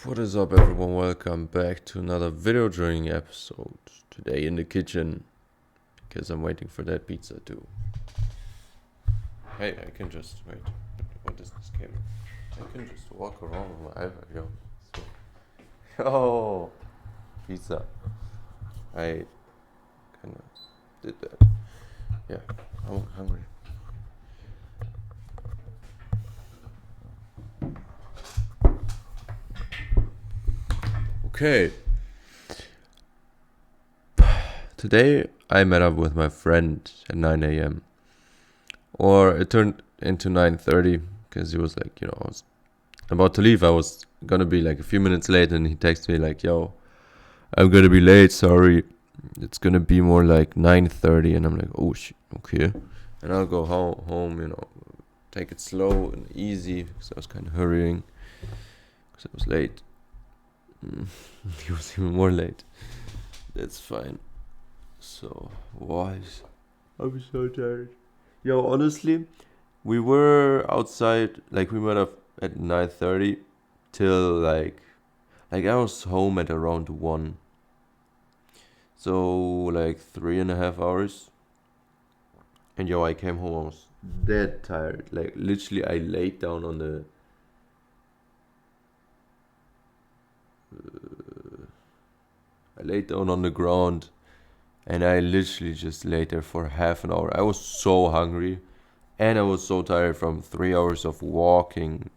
What is up, everyone? Welcome back to another video drawing episode. Today in the kitchen, because I'm waiting for that pizza too. Hey, I can just wait. What is this camera? I can just walk around with my iPad, yo. Oh, pizza. I kind of did that. Yeah, I'm hungry. Okay. Today I met up with my friend at 9 a.m. Or it turned into 9:30 because he was like, I was about to leave. I was gonna be like a few minutes late, and he texted me like, "Yo, I'm gonna be late. Sorry, it's gonna be more like 9:30." And I'm like, "Oh shit, okay." And I'll go home, take it slow and easy because I was kind of hurrying because I was late. He was even more late. That's fine. So wise. I'm so tired. Yo, honestly, we were outside, like we met up at 9:30 till like I was home at around 1. So like 3.5 hours. And yo, I came home, I was dead tired. Like literally I laid down on the ground, and I literally just laid there for half an hour. I was so hungry, and I was so tired from 3 hours of walking.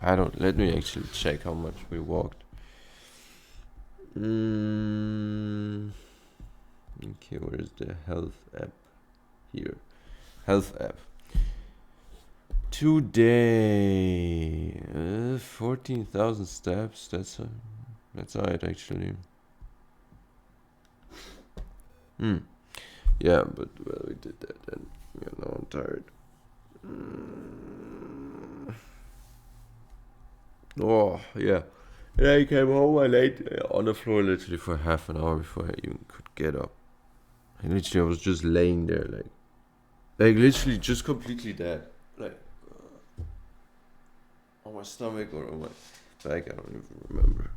Let me actually check how much we walked. Okay, where's the health app? Here. Health app. Today, 14,000 steps. That's alright actually. Yeah, but well, we did that, and now I'm tired. Oh yeah. And I came home. I laid on the floor literally for half an hour before I even could get up. And literally, I was just laying there, like literally just completely dead, like on my stomach or on my back. I don't even remember.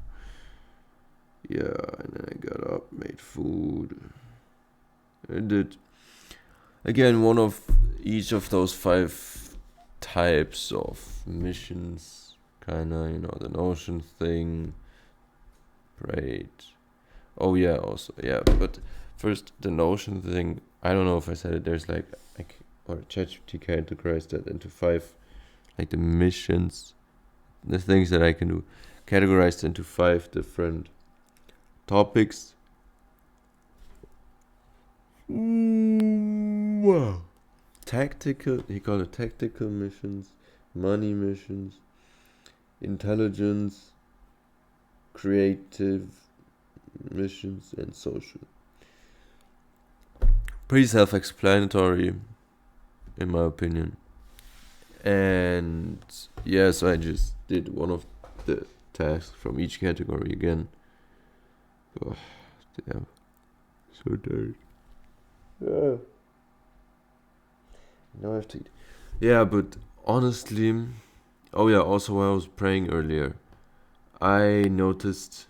Yeah, and then I got up, made food. I did again one of each of those 5 types of missions, kinda, the Notion thing. Prayed. Oh yeah, also yeah, but first the Notion thing. I don't know if I said it. There's or ChatGPT categorized that into 5, like the missions, the things that I can do, categorized into 5 different topics. Wow. Tactical. He called it tactical missions, money missions, intelligence, creative missions, and social. Pretty self-explanatory, in my opinion. And yeah, so I just did one of the tasks from each category again. Oh, damn. So tired. Yeah. Now I have to eat. Yeah, but honestly, oh yeah, also while I was praying earlier, I noticed,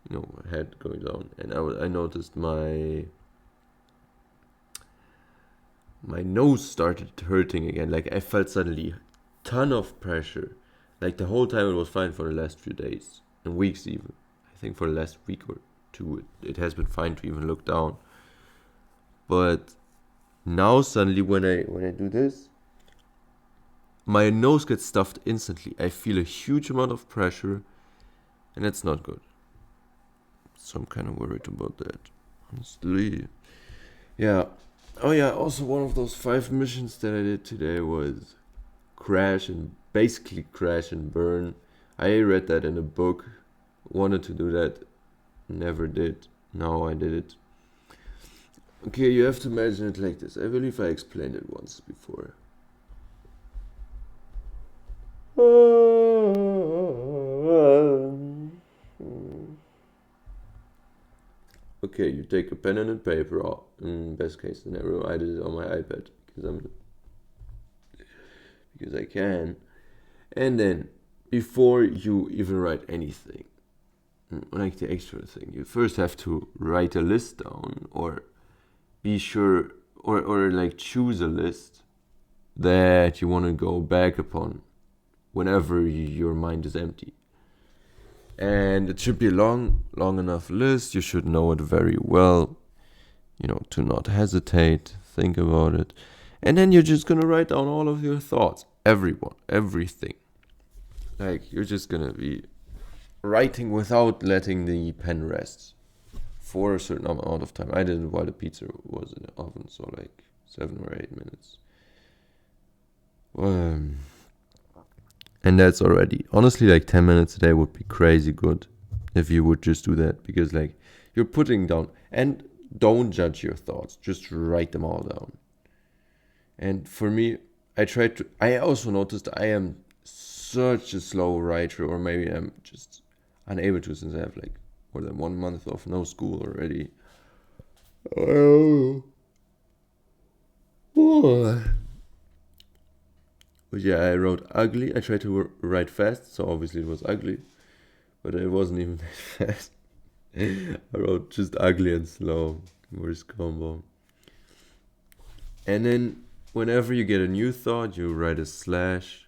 my head going down, and I noticed my nose started hurting again. Like I felt suddenly a ton of pressure. Like the whole time it was fine for the last few days and weeks even. I think for the last week or 2 it has been fine to even look down. But now suddenly when I do this, my nose gets stuffed instantly. I feel a huge amount of pressure, and that's not good. So I'm kind of worried about that, honestly. Yeah. Oh yeah, also one of those 5 missions that I did today was basically crash and burn. I read that in a book, wanted to do that, never did. Now I did it. Okay, you have to imagine it like this. I believe I explained it once before. Okay, you take a pen and a paper, or in best case scenario, I did it on my iPad because I can. And then before you even write anything, like the extra thing, you first have to write a list down, or be sure, or like choose a list that you want to go back upon whenever your mind is empty. And it should be a long enough list. You should know it very well, to not hesitate, think about it. And then you're just gonna write down all of your thoughts, everything. Like, you're just gonna be writing without letting the pen rest for a certain amount of time. I did it while the pizza was in the oven, so like 7 or 8 minutes. And that's already, honestly, like 10 minutes a day would be crazy good if you would just do that, because like you're putting down, and don't judge your thoughts, just write them all down. And for me, I also noticed I am such a slow writer, or maybe I'm just unable to, since I have like more than 1 month of no school already. Oh. But yeah, I wrote ugly. I tried to write fast, so obviously it was ugly. But it wasn't even that fast. I wrote just ugly and slow. Worst combo. And then whenever you get a new thought, you write a slash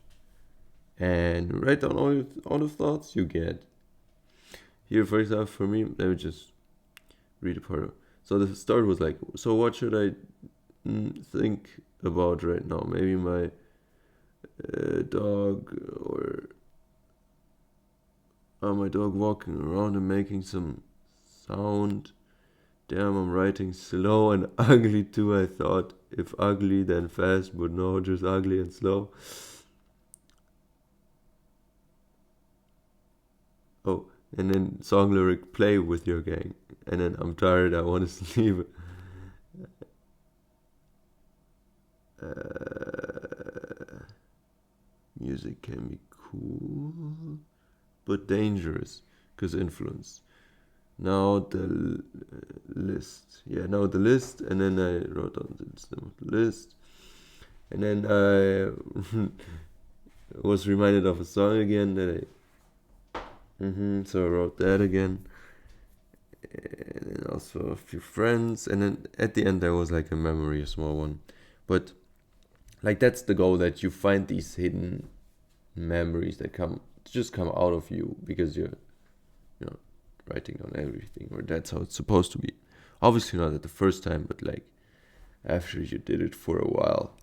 and write down all the thoughts you get. Here, for example, for me, let me just read a part. So the start was like, so what should I think about right now? Maybe my dog, or my dog walking around and making some sound. Damn, I'm writing slow and ugly too. I thought if ugly then fast, but no, just ugly and slow. Oh, and then song lyric, play with your gang. And then I'm tired, I want to sleep. Music can be cool, but dangerous, because influence. Now the list. Yeah, now the list, and then I wrote down the list. And then I was reminded of a song again that so I wrote that again. And then also a few friends. And then at the end there was like a memory, a small one. But like, that's the goal, that you find these hidden memories that come out of you because you're writing down everything, or that's how it's supposed to be. Obviously not at the first time, but like after you did it for a while.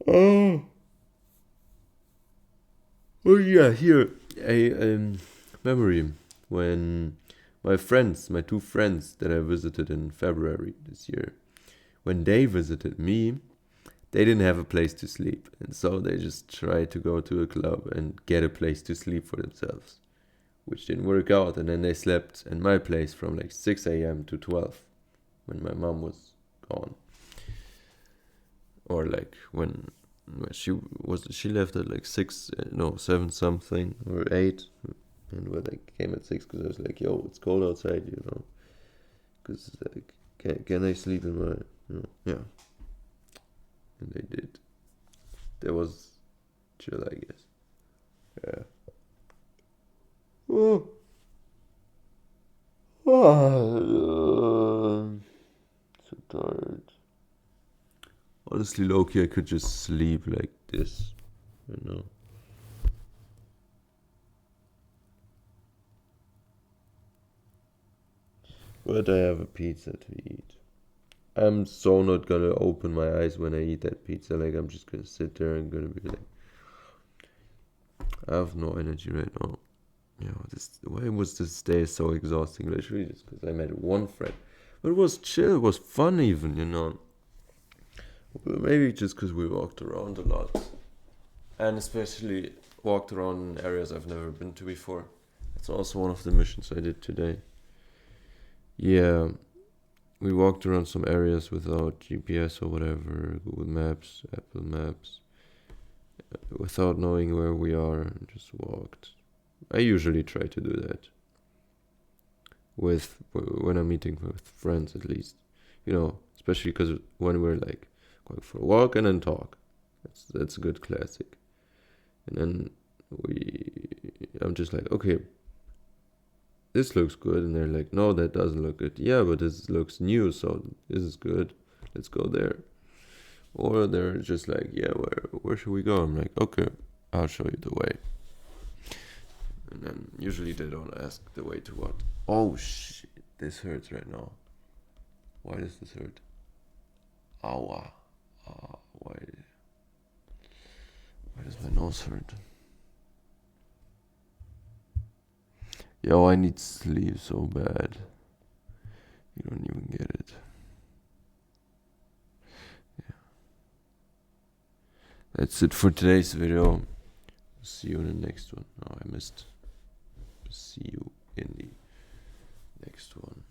Oh yeah, here a memory when my two friends that I visited in February this year, when they visited me, they didn't have a place to sleep, and so they just tried to go to a club and get a place to sleep for themselves, which didn't work out. And then they slept in my place from like 6 a.m. to 12 when my mom was gone, or like when she left at like 7 something or 8, and when I came at 6, because I was like, yo, it's cold outside, because like, can I sleep in my, yeah. And they did. That was chill, I guess. Yeah. Oh. So tired. Honestly, low-key, I could just sleep like this, But I have a pizza to eat. I'm so not gonna open my eyes when I eat that pizza. Like, I'm just gonna sit there and gonna be like, I have no energy right now. Why was this day so exhausting? Literally just because I met one friend. But it was chill, it was fun even, Maybe just because we walked around a lot. And especially walked around in areas I've never been to before. That's also one of the missions I did today. Yeah, we walked around some areas without GPS or whatever, Google Maps, Apple Maps, without knowing where we are, and just walked. I usually try to do that when I'm meeting with friends, at least, especially because when we're like going for a walk and then talk, that's a good classic. And then I'm just like, okay, this looks good, and they're like, no, that doesn't look good. Yeah, but this looks new, so this is good. Let's go there. Or they're just like, yeah, where should we go? I'm like, okay, I'll show you the way. And then usually they don't ask the way to what. Oh shit, this hurts right now. Why does this hurt? Aua. Why does my nose hurt? Yo, I need sleep so bad. You don't even get it. Yeah. That's it for today's video. See you in the next one. Oh, I missed. See you in the next one.